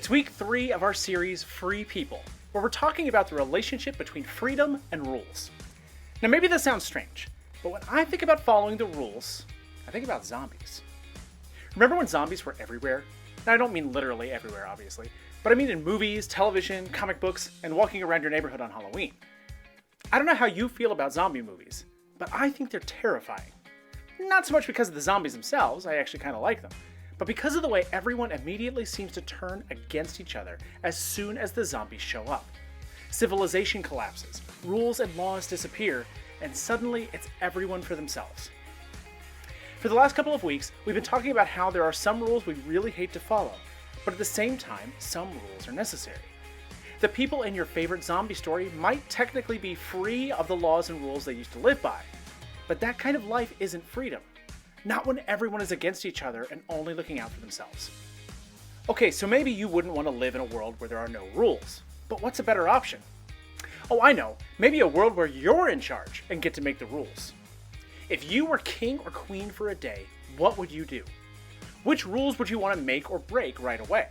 It's week 3 of our series, Free People, where we're talking about the relationship between freedom and rules. Now maybe this sounds strange, but when I think about following the rules, I think about zombies. Remember when zombies were everywhere? Now I don't mean literally everywhere, obviously, but I mean in movies, television, comic books, and walking around your neighborhood on Halloween. I don't know how you feel about zombie movies, but I think they're terrifying. Not so much because of the zombies themselves, I actually kind of like them, but because of the way everyone immediately seems to turn against each other as soon as the zombies show up. Civilization collapses, rules and laws disappear, and suddenly it's everyone for themselves. For the last couple of weeks, we've been talking about how there are some rules we really hate to follow, but at the same time, some rules are necessary. The people in your favorite zombie story might technically be free of the laws and rules they used to live by, but that kind of life isn't freedom. Not when everyone is against each other and only looking out for themselves. Okay, so maybe you wouldn't want to live in a world where there are no rules, but what's a better option? Oh, I know, maybe a world where you're in charge and get to make the rules. If you were king or queen for a day, what would you do? Which rules would you want to make or break right away?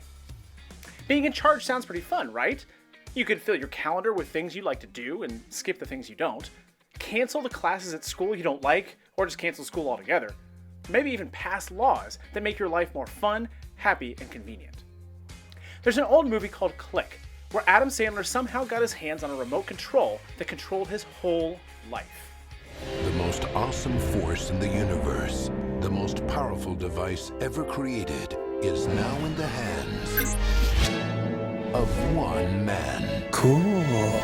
Being in charge sounds pretty fun, right? You could fill your calendar with things you like to do and skip the things you don't. Cancel the classes at school you don't like, or just cancel school altogether. Maybe even pass laws that make your life more fun, happy, and convenient. There's an old movie called Click, where Adam Sandler somehow got his hands on a remote control that controlled his whole life. The most awesome force in the universe, the most powerful device ever created, is now in the hands of one man. Cool.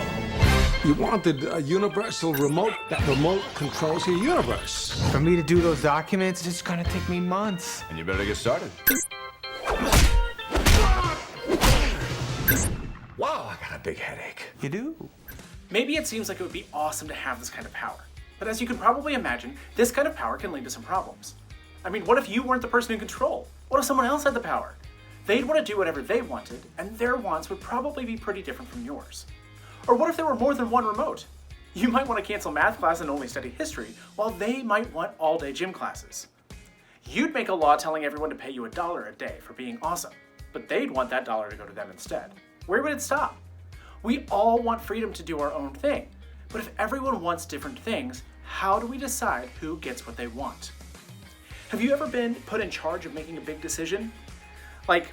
You wanted a universal remote. That remote controls your universe. For me to do those documents, it's gonna take me months. And you better get started. Wow, I got a big headache. You do? Maybe it seems like it would be awesome to have this kind of power, but as you can probably imagine, this kind of power can lead to some problems. I mean, what if you weren't the person in control? What if someone else had the power? They'd want to do whatever they wanted, and their wants would probably be pretty different from yours. Or what if there were more than one remote? You might want to cancel math class and only study history, while they might want all-day gym classes. You'd make a law telling everyone to pay you $1 a day for being awesome, but they'd want that dollar to go to them instead. Where would it stop? We all want freedom to do our own thing, but if everyone wants different things, how do we decide who gets what they want? Have you ever been put in charge of making a big decision? Like,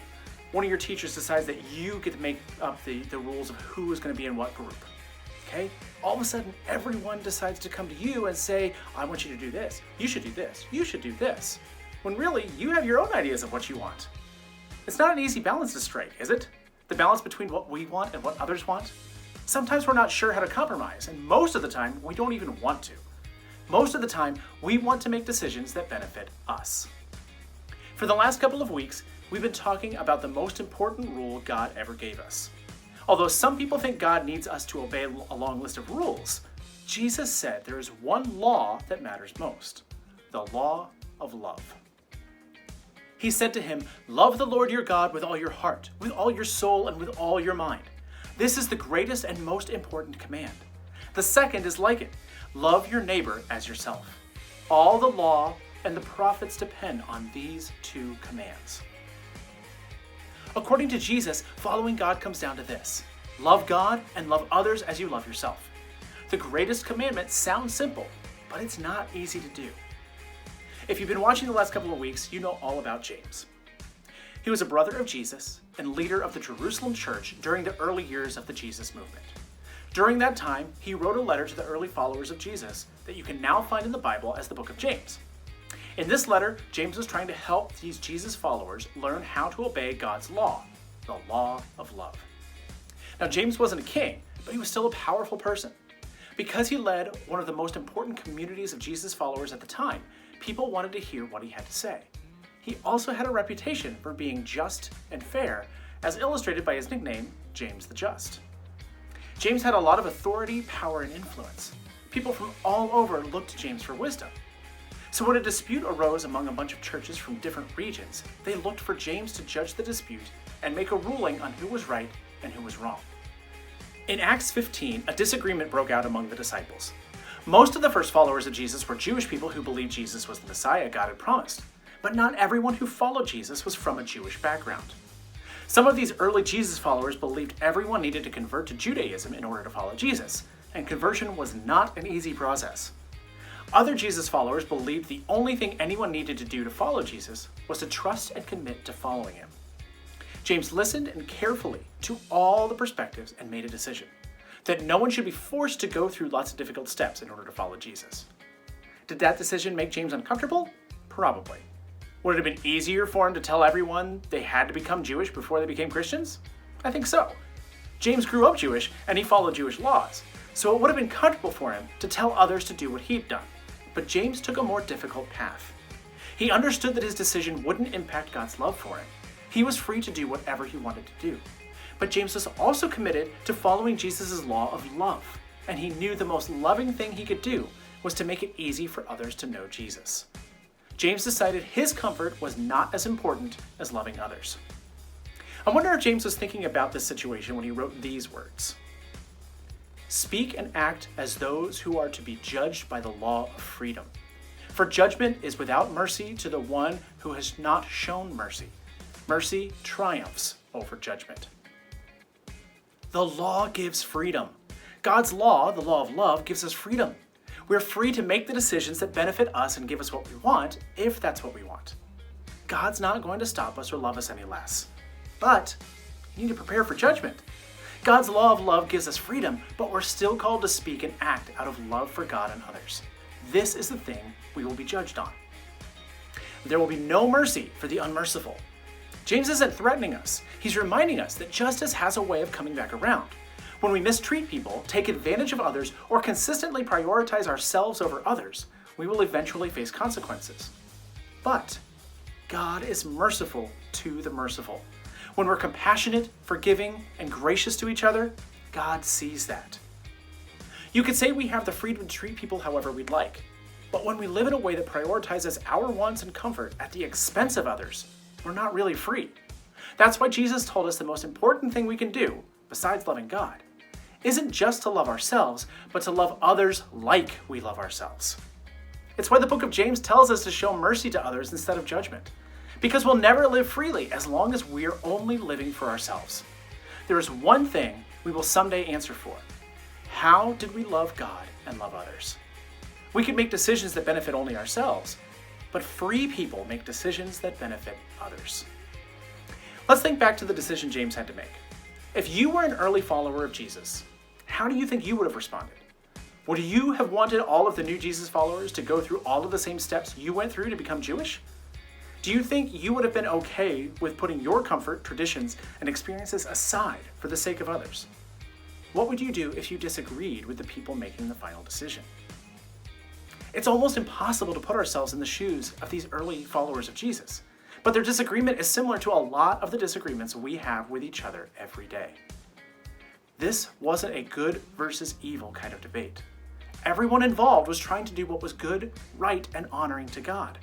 one of your teachers decides that you get to make up the rules of who is going to be in what group. Okay? All of a sudden, everyone decides to come to you and say, I want you to do this. You should do this. You should do this. When really, you have your own ideas of what you want. It's not an easy balance to strike, is it? The balance between what we want and what others want? Sometimes we're not sure how to compromise, and most of the time, we don't even want to. Most of the time, we want to make decisions that benefit us. For the last couple of weeks, we've been talking about the most important rule God ever gave us. Although some people think God needs us to obey a long list of rules, Jesus said there is one law that matters most: the law of love. He said to him, "Love the Lord your God with all your heart, with all your soul, and with all your mind. This is the greatest and most important command. The second is like it: love your neighbor as yourself. All the law and the prophets depend on these two commands." According to Jesus, following God comes down to this: love God and love others as you love yourself. The greatest commandment sounds simple, but it's not easy to do. If you've been watching the last couple of weeks, you know all about James. He was a brother of Jesus and leader of the Jerusalem church during the early years of the Jesus movement. During that time, he wrote a letter to the early followers of Jesus that you can now find in the Bible as the book of James. In this letter, James was trying to help these Jesus followers learn how to obey God's law, the law of love. Now, James wasn't a king, but he was still a powerful person. Because he led one of the most important communities of Jesus followers at the time, people wanted to hear what he had to say. He also had a reputation for being just and fair, as illustrated by his nickname, James the Just. James had a lot of authority, power, and influence. People from all over looked to James for wisdom. So when a dispute arose among a bunch of churches from different regions, they looked for James to judge the dispute and make a ruling on who was right and who was wrong. In Acts 15, a disagreement broke out among the disciples. Most of the first followers of Jesus were Jewish people who believed Jesus was the Messiah God had promised, but not everyone who followed Jesus was from a Jewish background. Some of these early Jesus followers believed everyone needed to convert to Judaism in order to follow Jesus, and conversion was not an easy process. Other Jesus followers believed the only thing anyone needed to do to follow Jesus was to trust and commit to following him. James listened and carefully to all the perspectives and made a decision that no one should be forced to go through lots of difficult steps in order to follow Jesus. Did that decision make James uncomfortable? Probably. Would it have been easier for him to tell everyone they had to become Jewish before they became Christians? I think so. James grew up Jewish and he followed Jewish laws, so it would have been comfortable for him to tell others to do what he'd done. But James took a more difficult path. He understood that his decision wouldn't impact God's love for him. He was free to do whatever he wanted to do. But James was also committed to following Jesus' law of love, and he knew the most loving thing he could do was to make it easy for others to know Jesus. James decided his comfort was not as important as loving others. I wonder if James was thinking about this situation when he wrote these words. Speak and act as those who are to be judged by the law of freedom. For judgment is without mercy to the one who has not shown mercy. Mercy triumphs over judgment. The law gives freedom. God's law, the law of love, gives us freedom. We're free to make the decisions that benefit us and give us what we want, if that's what we want. God's not going to stop us or love us any less. But you need to prepare for judgment. God's law of love gives us freedom, but we're still called to speak and act out of love for God and others. This is the thing we will be judged on. There will be no mercy for the unmerciful. James isn't threatening us. He's reminding us that justice has a way of coming back around. When we mistreat people, take advantage of others, or consistently prioritize ourselves over others, we will eventually face consequences. But God is merciful to the merciful. When we're compassionate, forgiving, and gracious to each other, God sees that. You could say we have the freedom to treat people however we'd like, but when we live in a way that prioritizes our wants and comfort at the expense of others, we're not really free. That's why Jesus told us the most important thing we can do, besides loving God, isn't just to love ourselves, but to love others like we love ourselves. It's why the book of James tells us to show mercy to others instead of judgment, because we'll never live freely as long as we're only living for ourselves. There is one thing we will someday answer for. How did we love God and love others? We can make decisions that benefit only ourselves, but free people make decisions that benefit others. Let's think back to the decision James had to make. If you were an early follower of Jesus, how do you think you would have responded? Would you have wanted all of the new Jesus followers to go through all of the same steps you went through to become Jewish? Do you think you would have been okay with putting your comfort, traditions, and experiences aside for the sake of others? What would you do if you disagreed with the people making the final decision? It's almost impossible to put ourselves in the shoes of these early followers of Jesus, but their disagreement is similar to a lot of the disagreements we have with each other every day. This wasn't a good versus evil kind of debate. Everyone involved was trying to do what was good, right, and honoring to God.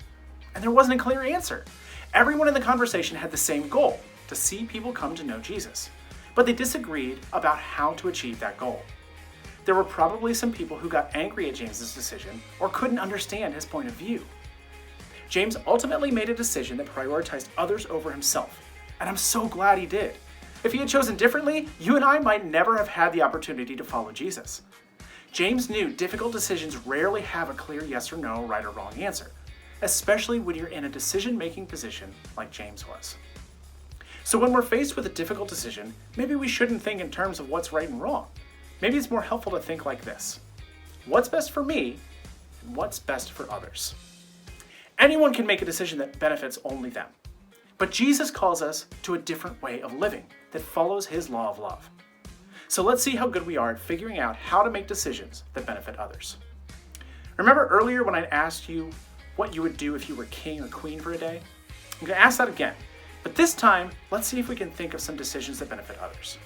And there wasn't a clear answer. Everyone in the conversation had the same goal, to see people come to know Jesus. But they disagreed about how to achieve that goal. There were probably some people who got angry at James's decision or couldn't understand his point of view. James ultimately made a decision that prioritized others over himself, and I'm so glad he did. If he had chosen differently, you and I might never have had the opportunity to follow Jesus. James knew difficult decisions rarely have a clear yes or no, right or wrong answer, especially when you're in a decision-making position like James was. So when we're faced with a difficult decision, maybe we shouldn't think in terms of what's right and wrong. Maybe it's more helpful to think like this. What's best for me, and what's best for others? Anyone can make a decision that benefits only them. But Jesus calls us to a different way of living that follows his law of love. So let's see how good we are at figuring out how to make decisions that benefit others. Remember earlier when I asked you what you would do if you were king or queen for a day? I'm going to ask that again, but this time, let's see if we can think of some decisions that benefit others.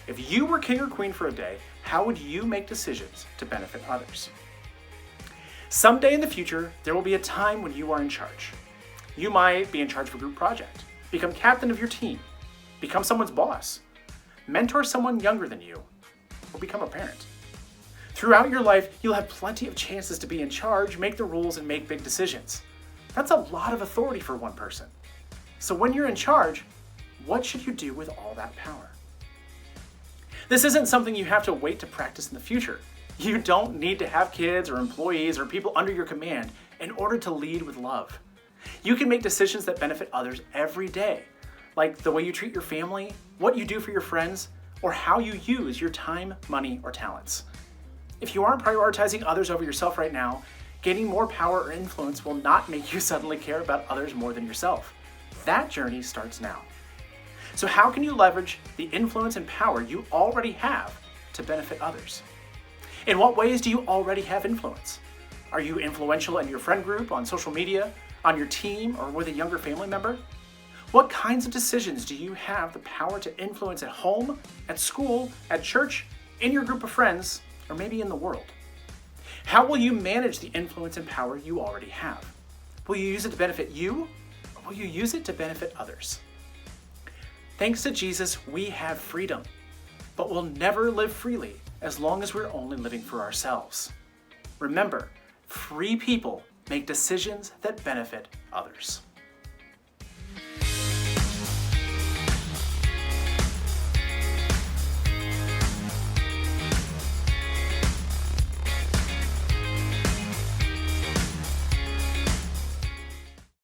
If you were king or queen for a day, how would you make decisions to benefit others? Someday in the future, there will be a time when you are in charge. You might be in charge of a group project, become captain of your team, become someone's boss, mentor someone younger than you, or become a parent. Throughout your life, you'll have plenty of chances to be in charge, make the rules, and make big decisions. That's a lot of authority for one person. So when you're in charge, what should you do with all that power? This isn't something you have to wait to practice in the future. You don't need to have kids or employees or people under your command in order to lead with love. You can make decisions that benefit others every day, like the way you treat your family, what you do for your friends, or how you use your time, money, or talents. If you aren't prioritizing others over yourself right now, gaining more power or influence will not make you suddenly care about others more than yourself. That journey starts now. So how can you leverage the influence and power you already have to benefit others? In what ways do you already have influence? Are you influential in your friend group, on social media, on your team, or with a younger family member? What kinds of decisions do you have the power to influence at home, at school, at church, in your group of friends, or maybe in the world? How will you manage the influence and power you already have? Will you use it to benefit you, or will you use it to benefit others? Thanks to Jesus, we have freedom, but we'll never live freely as long as we're only living for ourselves. Remember, free people make decisions that benefit others.